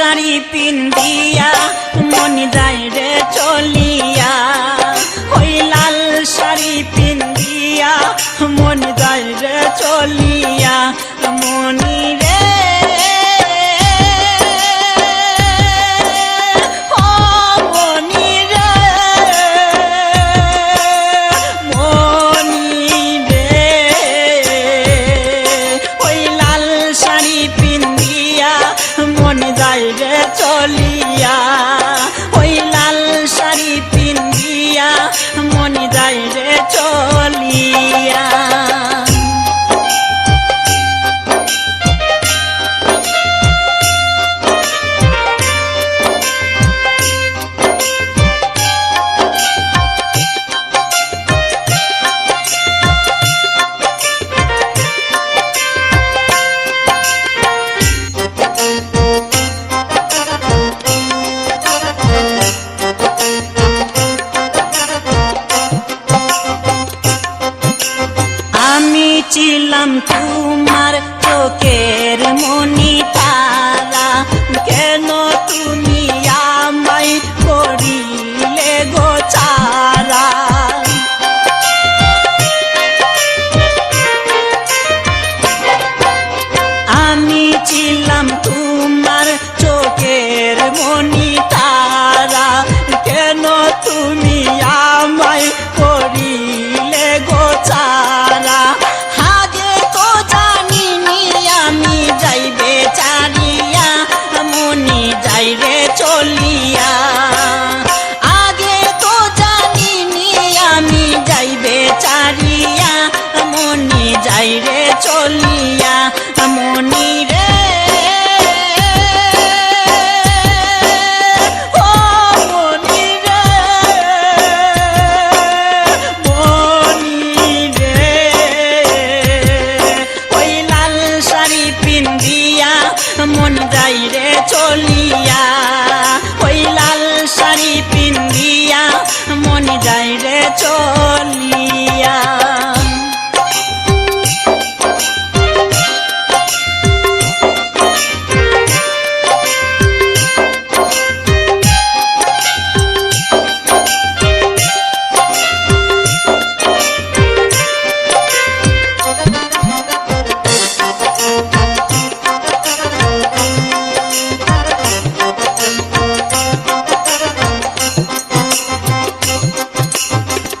শাড়ি পিন্দিয়া মন যায় রে চলিয়া, ওই লাল শাড়ি পিন্দিয়া মন যায় রে চলিয়া, মনি রে ও মনি রে মনি রে, ওই লাল শাড়ি পিন্দিয়া মন যায় রে চলিয়া, ওই লাল শাড়ি পিন্দিয়া মন যায় রে চলিয়া। আমি ছিলাম তোমার চোখের মনি তারা, কেন তুমি আমায় করিলে গো ছাড়া, আমি ছিলাম তোমার চোখের মনি তারা, কেন তুমি আমায় করিলে গো ছাড়া, আগে তো জানিনি আমি যাইবে চারিয়া মনি যাইরে চলিয়া, আগে তো জানিনি আমি যাইবে চারিয়া মনি যাইরে চলিয়া, মনি রে ও মনি রে মনি রে, ওই লাল শাড়ি পিন্দিয়া মন যাইরে চলিয়া, ওই লাল শাড়ি পিন্দিয়া মন যাইরে চলিয়া।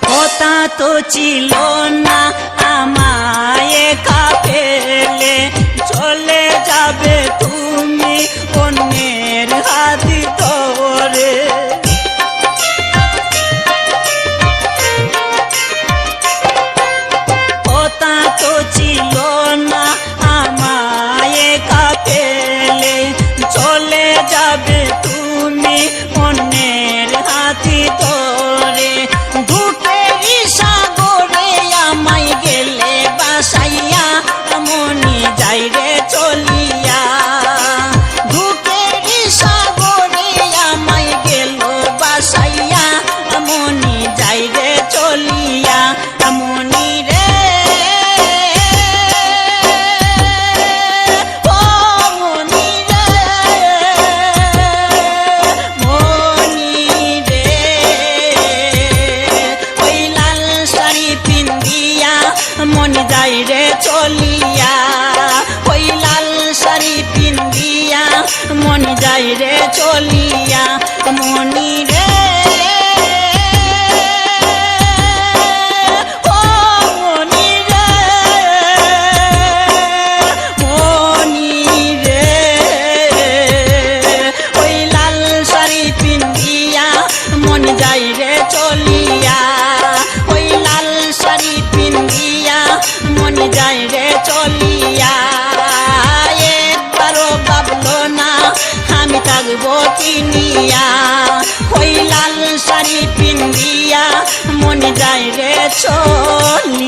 কথা তো ছিল না আমায় একা ফেলে, চলে যাবে তুমি অন্যের হাত ধরে, কথা তো ছিল না আমায় একা ফেলে, চলে যাবে তুমি অন্যের হাতি ধরে, দুঃখেরই সাগরে আমায় গেলে বাসাইয়া মনি যাইরে চলিয়া, দুঃখেরই সাগরে আমায় গেল বাসাইয়া মনি যাইরে চলিয়া, মনি রে ও মনি রে মনি রে, ওই লাল শাড়ি পিন্দিয়া মন যাইরে চলিয়া, ওই লাল শাড়ি পিন্দিয়া মন যাইরে চলিয়া, মনি রে ও মনি রে মনি রে, ওই লাল শাড়ি পিন্দিয়া মন যাইরে চলিয়া, ওই লাল শাড়ি পিন্দিয়া মন যাইরে চলিয়া, একবারও ভাবলো না আমি থাকবো চিনিয়া, ওই লাল শাড়ি পিন্দিয়া মন যাইরে চলিয়া।